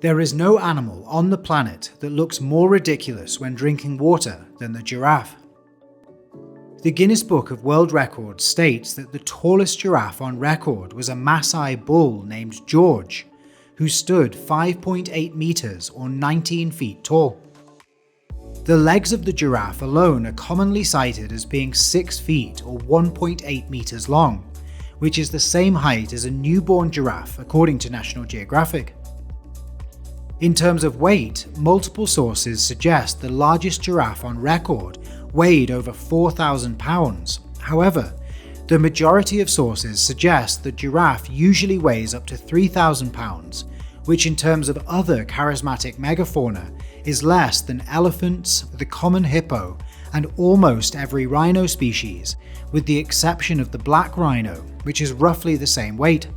There is no animal on the planet that looks more ridiculous when drinking water than the giraffe. The Guinness Book of World Records states that the tallest giraffe on record was a Maasai bull named George, who stood 5.8 meters or 19 feet tall. The legs of the giraffe alone are commonly cited as being 6 feet or 1.8 meters long, which is the same height as a newborn giraffe according to National Geographic. In terms of weight, multiple sources suggest the largest giraffe on record weighed over 4,000 pounds. However, the majority of sources suggest the giraffe usually weighs up to 3,000 pounds, which in terms of other charismatic megafauna is less than elephants, the common hippo, and almost every rhino species, with the exception of the black rhino, which is roughly the same weight.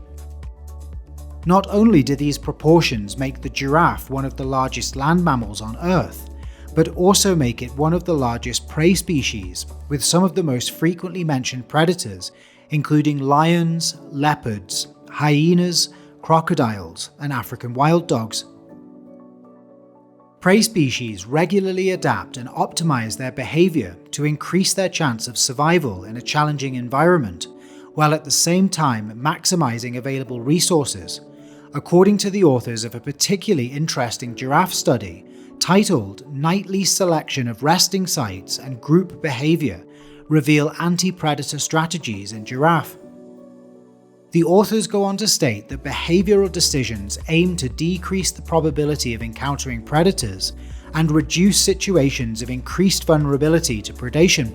Not only do these proportions make the giraffe one of the largest land mammals on Earth, but also make it one of the largest prey species, with some of the most frequently mentioned predators, including lions, leopards, hyenas, crocodiles, and African wild dogs. Prey species regularly adapt and optimize their behavior to increase their chance of survival in a challenging environment, while at the same time maximizing available resources, according to the authors of a particularly interesting giraffe study titled "Nightly Selection of Resting Sites and Group Behavior Reveal Anti-Predator Strategies in Giraffe." The authors go on to state that behavioral decisions aim to decrease the probability of encountering predators and reduce situations of increased vulnerability to predation.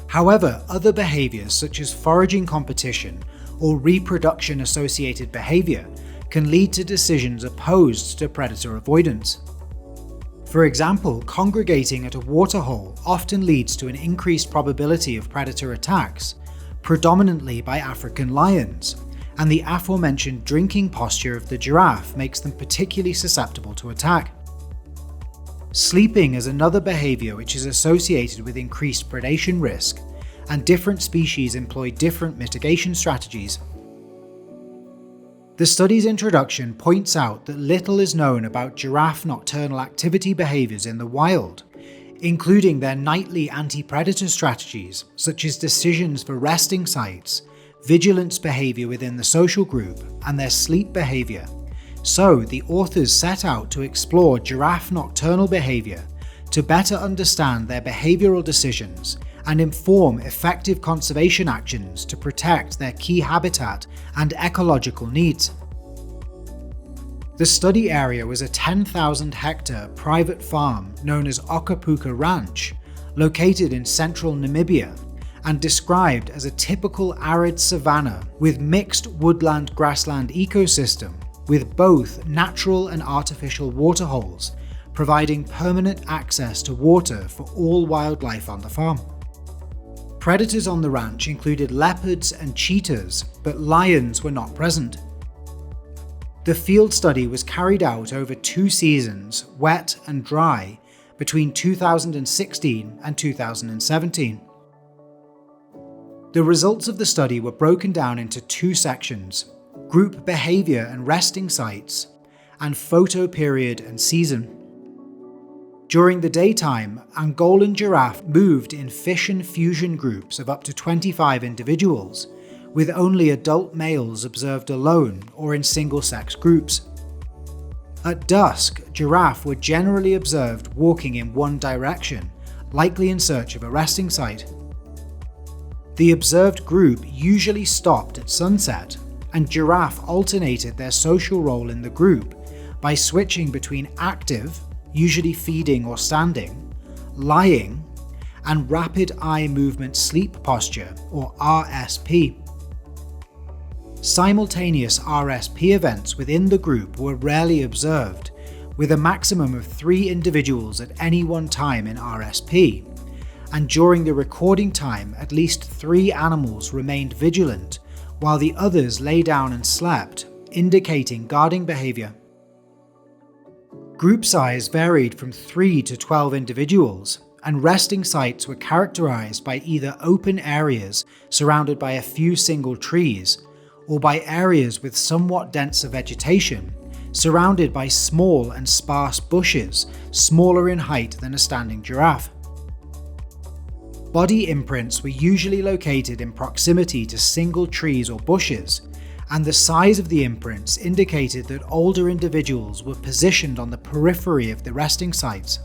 However, other behaviors such as foraging competition or reproduction-associated behavior can lead to decisions opposed to predator avoidance. For example, congregating at a waterhole often leads to an increased probability of predator attacks, predominantly by African lions, and the aforementioned drinking posture of the giraffe makes them particularly susceptible to attack. Sleeping is another behavior which is associated with increased predation risk, and different species employ different mitigation strategies. The study's introduction points out that little is known about giraffe nocturnal activity behaviors in the wild, including their nightly anti-predator strategies, such as decisions for resting sites, vigilance behavior within the social group, and their sleep behavior. So, the authors set out to explore giraffe nocturnal behavior to better understand their behavioral decisions and inform effective conservation actions to protect their key habitat and ecological needs. The study area was a 10,000-hectare private farm known as Okapi Ranch, located in central Namibia, and described as a typical arid savanna with mixed woodland-grassland ecosystem, with both natural and artificial waterholes, providing permanent access to water for all wildlife on the farm. Predators on the ranch included leopards and cheetahs, but lions were not present. The field study was carried out over 2 seasons, wet and dry, between 2016 and 2017. The results of the study were broken down into 2 sections: group behavior and resting sites, and photo period and season. During the daytime, Angolan giraffe moved in fission fusion groups of up to 25 individuals, with only adult males observed alone or in single-sex groups. At dusk, giraffe were generally observed walking in one direction, likely in search of a resting site. The observed group usually stopped at sunset, and giraffe alternated their social role in the group by switching between active, usually feeding or standing, lying, and rapid eye movement sleep posture, or RSP. Simultaneous RSP events within the group were rarely observed, with a maximum of 3 individuals at any one time in RSP, and during the recording time at least 3 animals remained vigilant, while the others lay down and slept, indicating guarding behavior. Group size varied from 3 to 12 individuals, and resting sites were characterized by either open areas surrounded by a few single trees, or by areas with somewhat denser vegetation, surrounded by small and sparse bushes, smaller in height than a standing giraffe. Body imprints were usually located in proximity to single trees or bushes, and the size of the imprints indicated that older individuals were positioned on the periphery of the resting sites.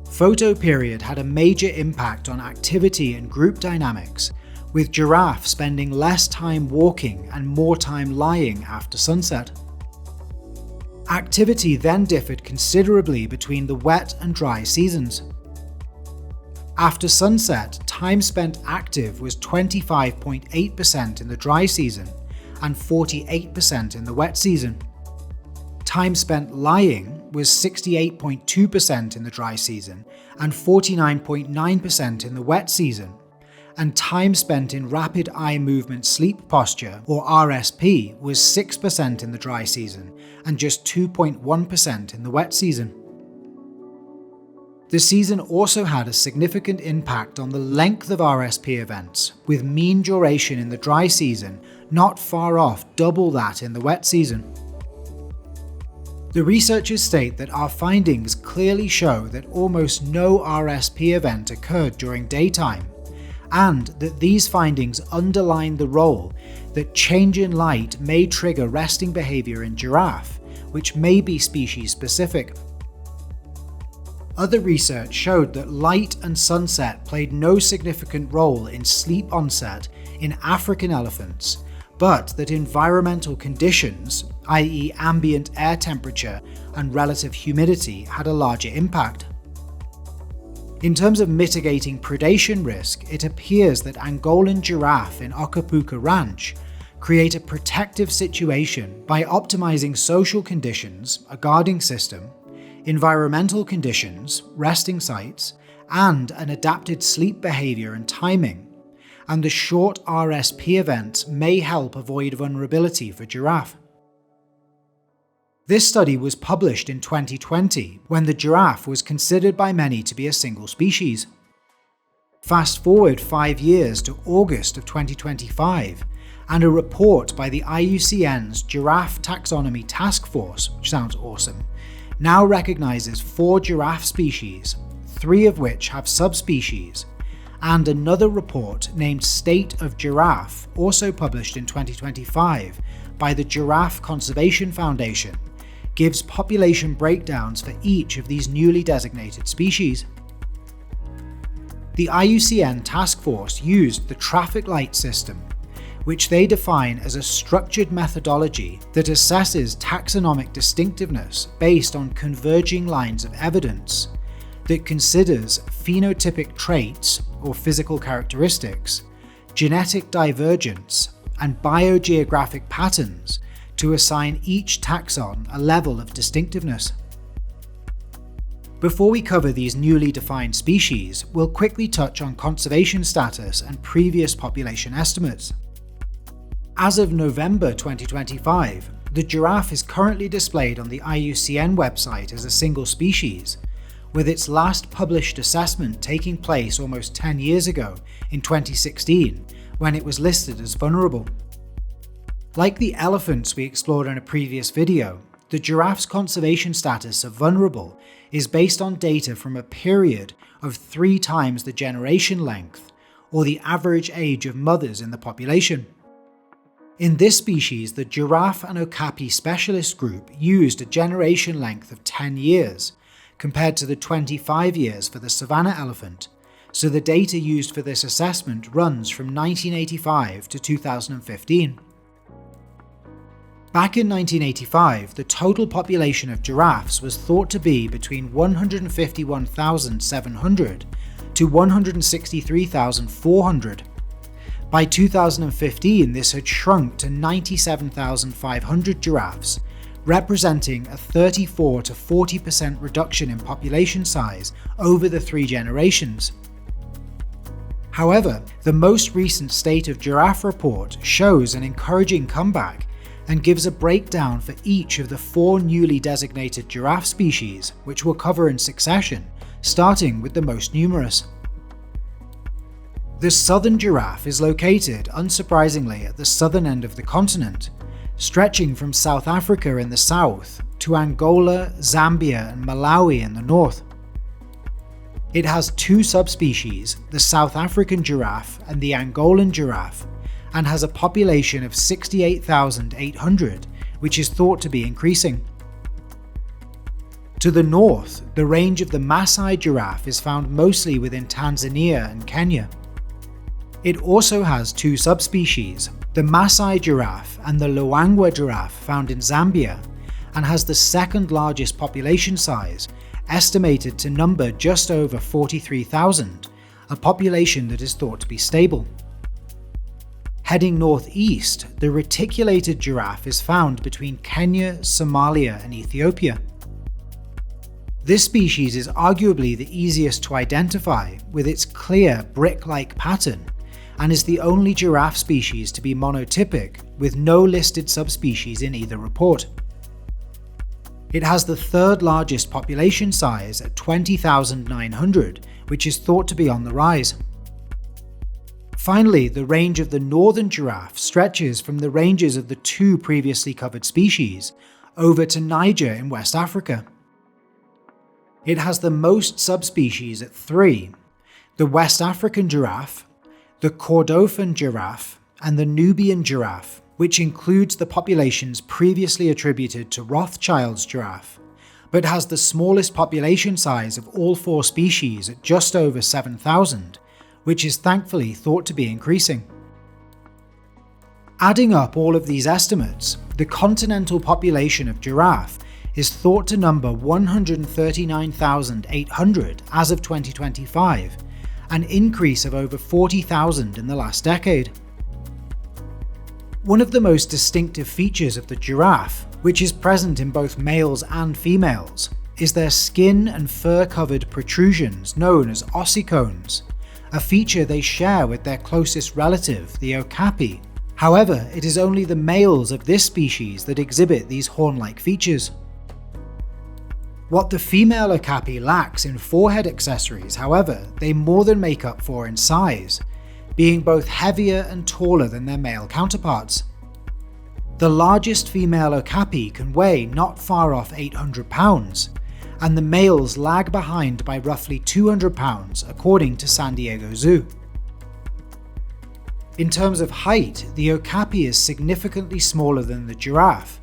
Photoperiod had a major impact on activity and group dynamics, with giraffe spending less time walking and more time lying after sunset. Activity then differed considerably between the wet and dry seasons. After sunset, time spent active was 25.8% in the dry season and 48% in the wet season. Time spent lying was 68.2% in the dry season and 49.9% in the wet season, and time spent in rapid eye movement sleep posture, or RSP, was 6% in the dry season and just 2.1% in the wet season. The season also had a significant impact on the length of RSP events, with mean duration in the dry season not far off double that in the wet season. The researchers state that our findings clearly show that almost no RSP event occurred during daytime, and that these findings underline the role that change in light may trigger resting behaviour in giraffe, which may be species specific. Other research showed that light and sunset played no significant role in sleep onset in African elephants, but that environmental conditions, i.e. ambient air temperature and relative humidity, had a larger impact. In terms of mitigating predation risk, it appears that Angolan giraffe in Okapi Ranch create a protective situation by optimizing social conditions, a guarding system, environmental conditions, resting sites, and an adapted sleep behavior and timing, and the short RSP events may help avoid vulnerability for giraffe. This study was published in 2020, when the giraffe was considered by many to be a single species. Fast forward 5 years to August of 2025, and a report by the IUCN's Giraffe Taxonomy Task Force, which sounds awesome, now recognizes 4 giraffe species, 3 of which have subspecies, and another report named State of Giraffe, also published in 2025 by the Giraffe Conservation Foundation, gives population breakdowns for each of these newly designated species. The IUCN task force used the traffic light system, which they define as a structured methodology that assesses taxonomic distinctiveness based on converging lines of evidence, that considers phenotypic traits or physical characteristics, genetic divergence, and biogeographic patterns to assign each taxon a level of distinctiveness. Before we cover these newly defined species, we'll quickly touch on conservation status and previous population estimates. As of November 2025, the giraffe is currently displayed on the IUCN website as a single species, with its last published assessment taking place almost 10 years ago, in 2016, when it was listed as vulnerable. Like the elephants we explored in a previous video, the giraffe's conservation status of vulnerable is based on data from a period of 3 times the generation length, or the average age of mothers in the population. In this species, the Giraffe and Okapi specialist group used a generation length of 10 years, compared to the 25 years for the savanna elephant, so the data used for this assessment runs from 1985 to 2015. Back in 1985, the total population of giraffes was thought to be between 151,700 to 163,400. By 2015, this had shrunk to 97,500 giraffes, representing a 34 to 40% reduction in population size over the 3 generations. However, the most recent State of Giraffe report shows an encouraging comeback and gives a breakdown for each of the 4 newly designated giraffe species, which we'll cover in succession, starting with the most numerous. The southern giraffe is located, unsurprisingly, at the southern end of the continent, stretching from South Africa in the south to Angola, Zambia, and Malawi in the north. It has two subspecies, the South African giraffe and the Angolan giraffe, and has a population of 68,800, which is thought to be increasing. To the north, the range of the Maasai giraffe is found mostly within Tanzania and Kenya. It also has two subspecies, the Maasai giraffe and the Luangwa giraffe, found in Zambia, and has the second largest population size, estimated to number just over 43,000, a population that is thought to be stable. Heading northeast, the reticulated giraffe is found between Kenya, Somalia, and Ethiopia. This species is arguably the easiest to identify with its clear brick-like pattern, and is the only giraffe species to be monotypic, with no listed subspecies in either report. It has the third largest population size at 20,900, which is thought to be on the rise. Finally, the range of the northern giraffe stretches from the ranges of the two previously covered species over to Niger in West Africa. It has the most subspecies at 3, the West African giraffe, the Kordofan giraffe, and the Nubian giraffe, which includes the populations previously attributed to Rothschild's giraffe, but has the smallest population size of all 4 species at just over 7,000, which is thankfully thought to be increasing. Adding up all of these estimates, the continental population of giraffe is thought to number 139,800 as of 2025, an increase of over 40,000 in the last decade. One of the most distinctive features of the giraffe, which is present in both males and females, is their skin and fur-covered protrusions known as ossicones, a feature they share with their closest relative, the Okapi. However, it is only the males of this species that exhibit these horn-like features. What the female Okapi lacks in forehead accessories, however, they more than make up for in size, being both heavier and taller than their male counterparts. The largest female Okapi can weigh not far off 800 pounds, and the males lag behind by roughly 200 pounds according to San Diego Zoo. In terms of height, the Okapi is significantly smaller than the giraffe,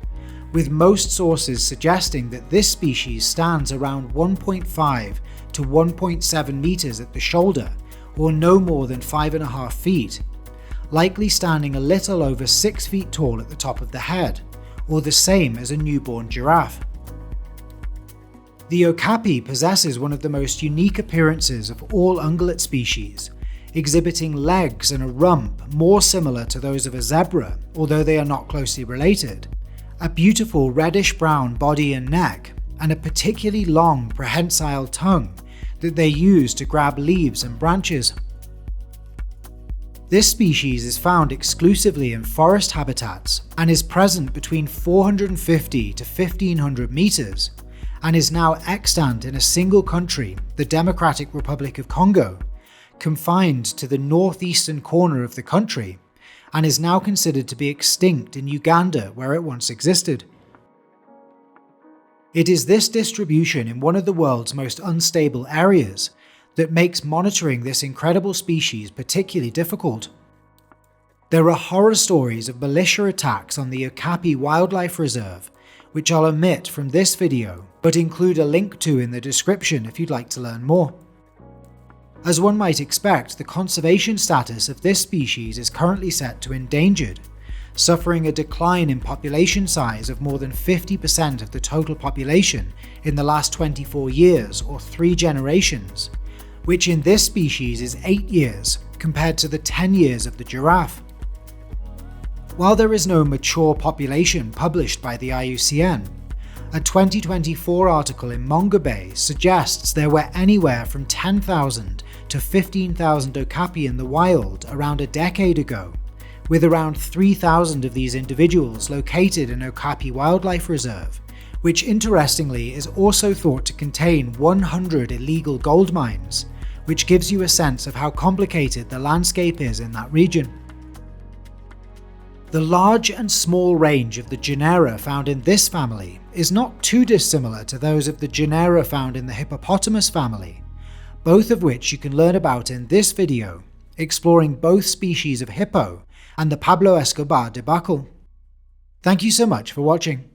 with most sources suggesting that this species stands around 1.5 to 1.7 meters at the shoulder, or no more than 5.5 feet, likely standing a little over 6 feet tall at the top of the head, or the same as a newborn giraffe. The Okapi possesses one of the most unique appearances of all ungulate species, exhibiting legs and a rump more similar to those of a zebra, although they are not closely related, a beautiful reddish-brown body and neck, and a particularly long prehensile tongue that they use to grab leaves and branches. This species is found exclusively in forest habitats and is present between 450 to 1500 meters, and is now extant in a single country, the Democratic Republic of Congo, confined to the northeastern corner of the country, and is now considered to be extinct in Uganda, where it once existed. It is this distribution in one of the world's most unstable areas that makes monitoring this incredible species particularly difficult. There are horror stories of militia attacks on the Okapi Wildlife Reserve, which I'll omit from this video, but include a link to in the description if you'd like to learn more. As one might expect, the conservation status of this species is currently set to endangered, suffering a decline in population size of more than 50% of the total population in the last 24 years, or 3 generations, which in this species is 8 years compared to the 10 years of the giraffe. While there is no mature population published by the IUCN, a 2024 article in Musgrave suggests there were anywhere from 10,000 to 15,000 Okapi in the wild around a decade ago, with around 3,000 of these individuals located in Okapi Wildlife Reserve, which interestingly is also thought to contain 100 illegal gold mines, which gives you a sense of how complicated the landscape is in that region. The large and small range of the genera found in this family is not too dissimilar to those of the genera found in the hippopotamus family, both of which you can learn about in this video, exploring both species of hippo and the Pablo Escobar debacle. Thank you so much for watching.